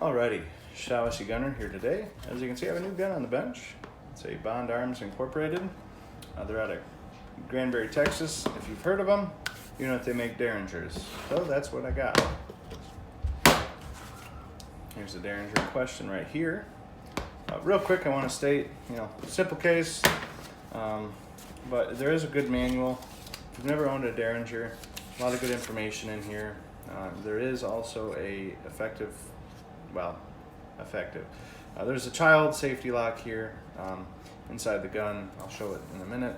Alrighty, Shaughnessy Gunner here today. As you can see, I have a new gun on the bench. It's a Bond Arms Incorporated. They're out of Granbury, Texas. If you've heard of them, you know that they make Derringers. So that's what I got. Here's the Derringer in question right here. Real quick, I want to state, simple case, but there is a good manual. If you've never owned a Derringer, a lot of good information in here. There is also a effective. There's a child safety lock here inside the gun. I'll show it in a minute,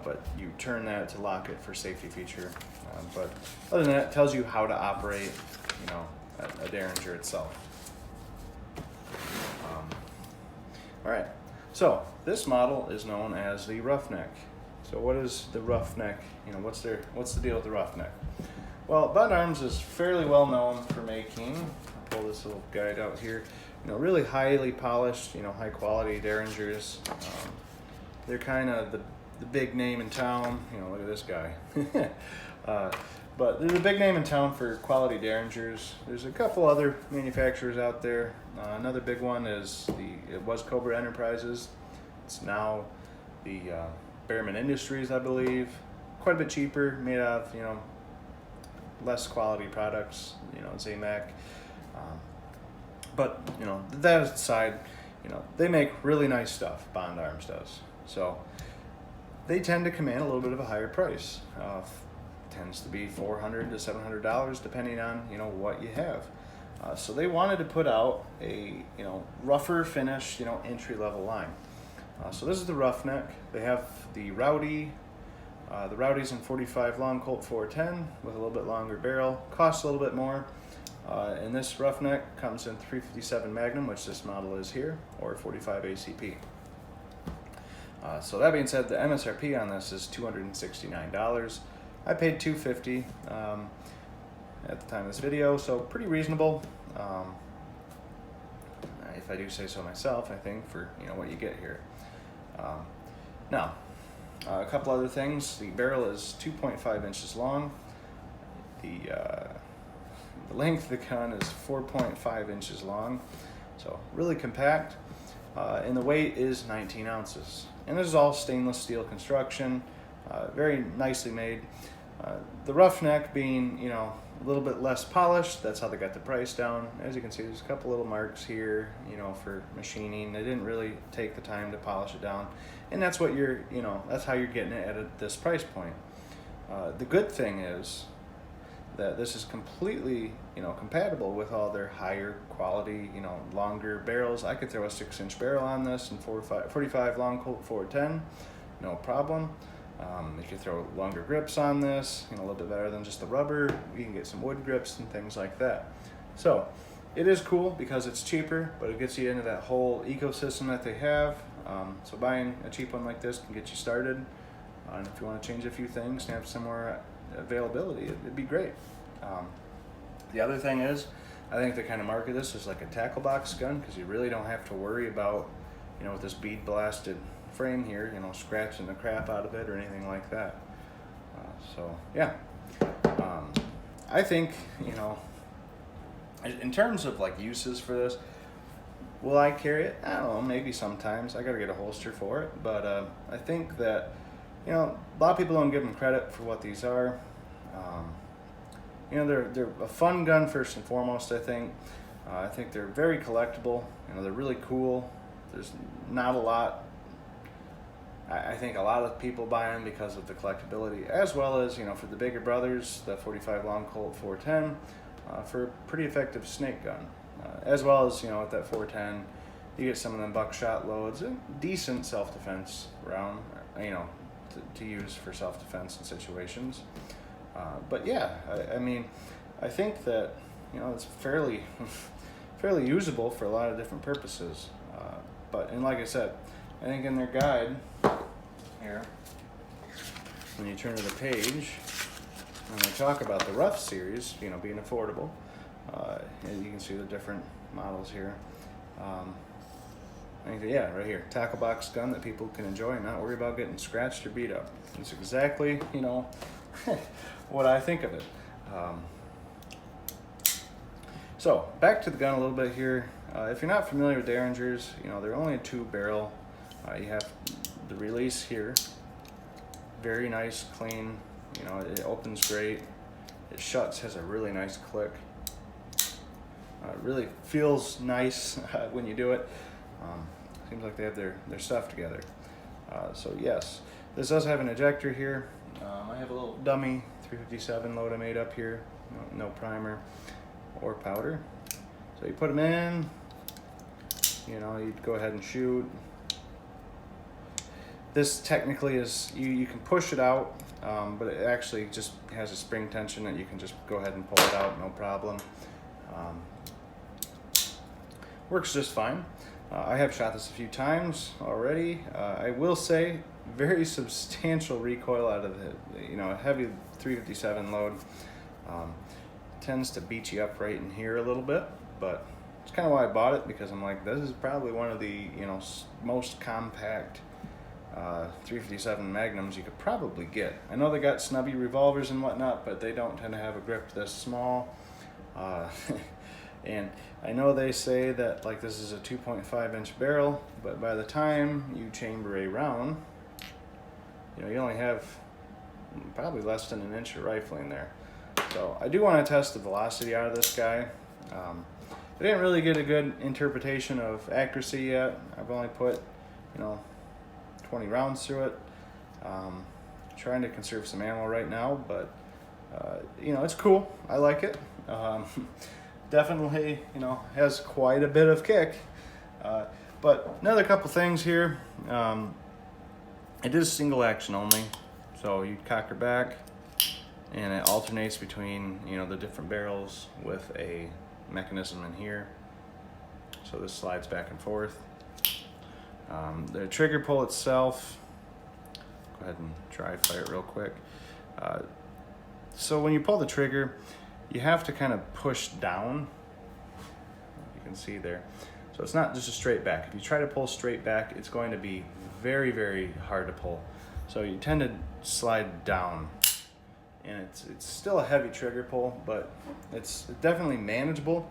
but you turn that to lock it for safety feature. But other than that, it tells you how to operate, a Derringer itself. All right, so this model is known as the Roughneck. So what is the Roughneck? What's the deal with the Roughneck? Well, Bond Arms is fairly well known for making, I'll pull this little guide out here, really highly polished, high quality Derringers. They're kind of the big name in town. Look at this guy. But they're the big name in town for quality Derringers. There's a couple other manufacturers out there. Another big one is it was Cobra Enterprises. It's now the Behrman Industries, I believe. Quite a bit cheaper, made out of, less quality products, Zamac. But, that aside, they make really nice stuff, Bond Arms does. So they tend to command a little bit of a higher price. Tends to be $400 to $700 depending on, what you have. So they wanted to put out a, rougher finish, entry-level line. So this is the Roughneck. They have the Rowdy. The Rowdy's in 45 long Colt 410 with a little bit longer barrel. Costs a little bit more. And this Roughneck comes in 357 Magnum, which this model is here, or 45 ACP. So that being said, the Msrp on this is $269. I paid $250 at the time of this video, so pretty reasonable. If I do say so myself, I think, for what you get here. Now, a couple other things. The barrel is 2.5 inches long. The length of the gun is 4.5 inches long, so really compact. And the weight is 19 ounces. And this is all stainless steel construction, very nicely made. The Roughneck being, a little bit less polished, that's how they got the price down. As you can see, there's a couple little marks here, for machining. They didn't really take the time to polish it down. And that's what that's how you're getting it at this price point. The good thing is that this is completely, compatible with all their higher quality, longer barrels. I could throw a 6-inch barrel on this and 45 long Colt 410, no problem. You could throw longer grips on this, a little bit better than just the rubber. You can get some wood grips and things like that. So it is cool because it's cheaper, but it gets you into that whole ecosystem that they have. So buying a cheap one like this can get you started. And if you want to change a few things and have some more availability, it'd be great. The other thing is, I think they kind of market this as like a tackle box gun because you really don't have to worry about, with this bead blasted frame here, scratching the crap out of it or anything like that. So yeah, I think, in terms of like uses for this, will I carry it? I don't know, maybe sometimes. I gotta get a holster for it, but I think that, a lot of people don't give them credit for what these are. They're a fun gun first and foremost, I think. I think they're very collectible. They're really cool. There's not a lot. I think a lot of people buy them because of the collectability, as well as, for the bigger brothers, the 45 long Colt 410, for a pretty effective snake gun. As well as, with that 410, you get some of them buckshot loads, and decent self-defense round, to use for self-defense in situations. But yeah, I think that, it's fairly usable for a lot of different purposes. And like I said, I think in their guide here, when you turn to the page, when they talk about the Rough series, being affordable, and you can see the different models here. I think, yeah, right here, tackle box gun that people can enjoy and not worry about getting scratched or beat up. It's exactly, what I think of it. So back to the gun a little bit here. If you're not familiar with Derringers, they're only a 2-barrel. You have the release here, very nice, clean. It opens great. It shuts, has a really nice click. It really feels nice when you do it. Seems like they have their stuff together. So yes, this does have an ejector here. I have a little dummy 357 load I made up here. No primer or powder. So you put them in, you'd go ahead and shoot. This technically is, you can push it out, but it actually just has a spring tension that you can just go ahead and pull it out, no problem. Works just fine. I have shot this a few times already. I will say, very substantial recoil out of a heavy 357 load. Tends to beat you up right in here a little bit, but it's kind of why I bought it, because I'm like, this is probably one of the most compact 357 magnums you could probably get. I know they got snubby revolvers and whatnot, but they don't tend to have a grip this small. And I know they say that like this is a 2.5-inch barrel, but by the time you chamber a round, you only have probably less than an inch of rifling there. So I do want to test the velocity out of this guy. I didn't really get a good interpretation of accuracy yet. I've only put 20 rounds through it. Trying to conserve some ammo right now, but it's cool. I like it. Definitely has quite a bit of kick. But another couple things here. It is single action only, so you cock her back and it alternates between the different barrels with a mechanism in here, so this slides back and forth. The trigger pull itself, go ahead and try fire it real quick. So when you pull the trigger, you have to kind of push down, you can see there, so it's not just a straight back. If you try to pull straight back, it's going to be very, very hard to pull, so you tend to slide down. And it's still a heavy trigger pull, but it's definitely manageable.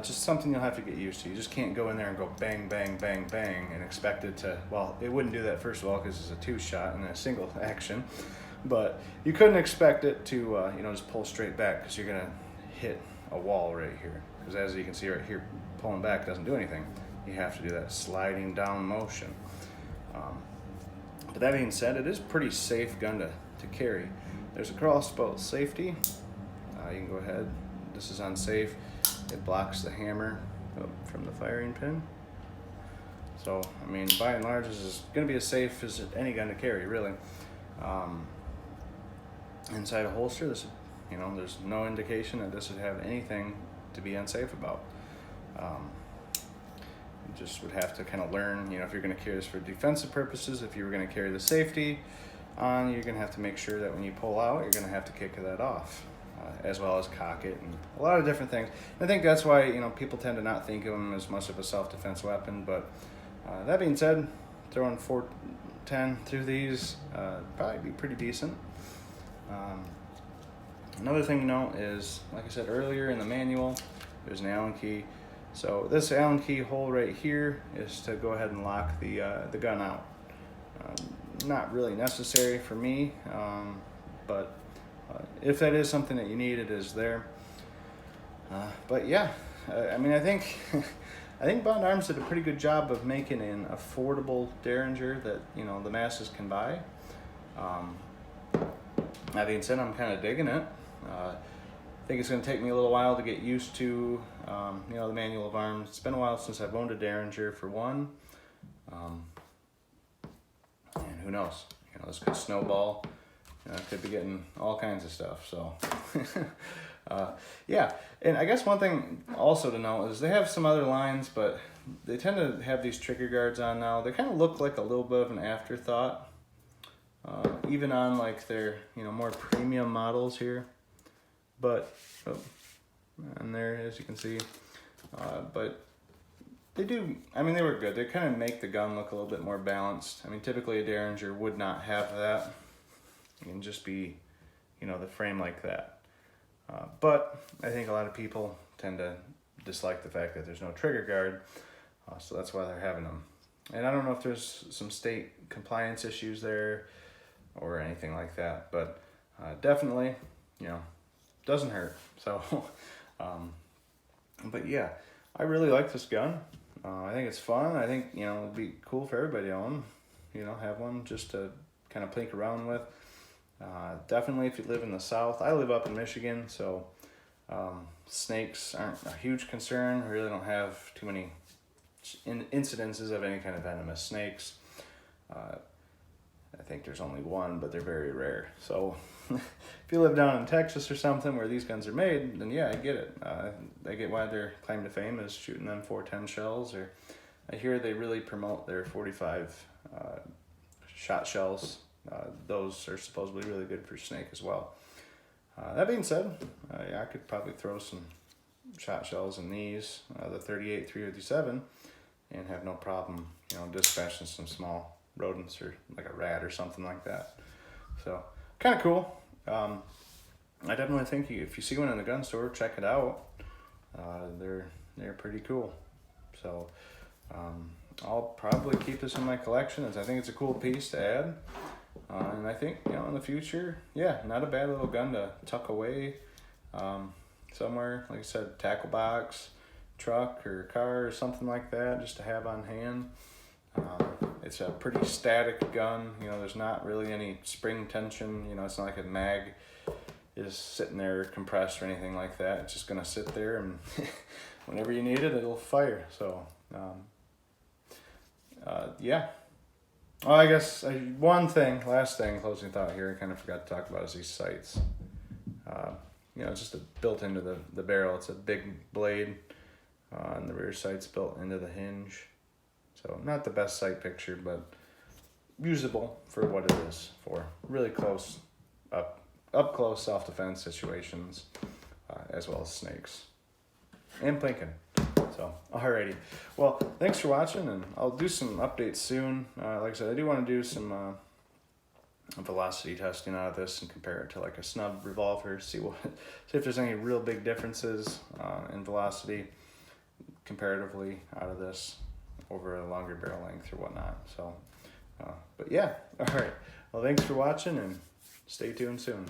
Just something you'll have to get used to. You just can't go in there and go bang, bang, bang, bang and expect it to, well, it wouldn't do that first of all because it's a 2-shot and a single action, but you couldn't expect it to just pull straight back, because you're gonna hit a wall right here. Because as you can see right here, pulling back doesn't do anything. You have to do that sliding down motion. But that being said, it is a pretty safe gun to carry. There's a Crossbow Safety. You can go ahead. This is unsafe. It blocks the hammer from the firing pin. So, I mean, by and large, this is going to be as safe as any gun to carry, really. Inside a holster, this, there's no indication that this would have anything to be unsafe about. You just would have to kind of learn, if you're going to carry this for defensive purposes. If you were going to carry the safety on, you're going to have to make sure that when you pull out, you're going to have to kick that off, as well as cock it, and a lot of different things. I think that's why people tend to not think of them as much of a self-defense weapon. But that being said, throwing 410 through these probably be pretty decent. Another thing to note is, like I said earlier in the manual, there's an Allen key. So this Allen key hole right here is to go ahead and lock the gun out. Not really necessary for me, but if that is something that you need, it is there. But yeah, I mean, I think Bond Arms did a pretty good job of making an affordable Derringer that the masses can buy. That being said, I'm kind of digging it. I think it's going to take me a little while to get used to the manual of arms. It's been a while since I've owned a Derringer, for one. And who knows? This could snowball. Could be getting all kinds of stuff. So, yeah. And I guess one thing also to note is they have some other lines, but they tend to have these trigger guards on now. They kind of look like a little bit of an afterthought, even on like their more premium models here. But and there, as you can see, but they do, I mean, they work good. They kind of make the gun look a little bit more balanced. I mean, typically a Derringer would not have that. It can just be, the frame like that. But I think a lot of people tend to dislike the fact that there's no trigger guard, so that's why they're having them. And I don't know if there's some state compliance issues there or anything like that, but definitely, doesn't hurt. So, but yeah, I really like this gun. I think it's fun. I think, it'd be cool for everybody to own, have one just to kind of plink around with. Definitely if you live in the South. I live up in Michigan, so snakes aren't a huge concern. We really don't have too many incidences of any kind of venomous snakes. I think there's only one, but they're very rare. So if you live down in Texas or something where these guns are made, then yeah, I get it. I get why their claim to fame is shooting them 410 shells, or I hear they really promote their 45 shot shells. Those are supposedly really good for snake as well. That being said, I could probably throw some shot shells in these, the 38 357, and have no problem, dispatching some small rodents or like a rat or something like that. So kind of cool. I definitely think if you see one in the gun store, check it out. They're pretty cool. So I'll probably keep this in my collection, as I think it's a cool piece to add. And I think, in the future, yeah, not a bad little gun to tuck away somewhere, like I said, tackle box, truck or car or something like that, just to have on hand. It's a pretty static gun. There's not really any spring tension. It's not like a mag is sitting there compressed or anything like that. It's just going to sit there, and whenever you need it, it'll fire. So, yeah. Well, I guess last thing, closing thought here, I kind of forgot to talk about is these sights. It's just built into the barrel. It's a big blade, and the rear sight's built into the hinge. So not the best sight picture, but usable for what it is for. Really close, up close self-defense situations, as well as snakes. And plinking. So, alrighty. Well, thanks for watching, and I'll do some updates soon. Like I said, I do want to do some velocity testing out of this and compare it to like a snub revolver, see if there's any real big differences in velocity comparatively out of this over a longer barrel length or whatnot. So, but yeah, alright. Well, thanks for watching, and stay tuned soon.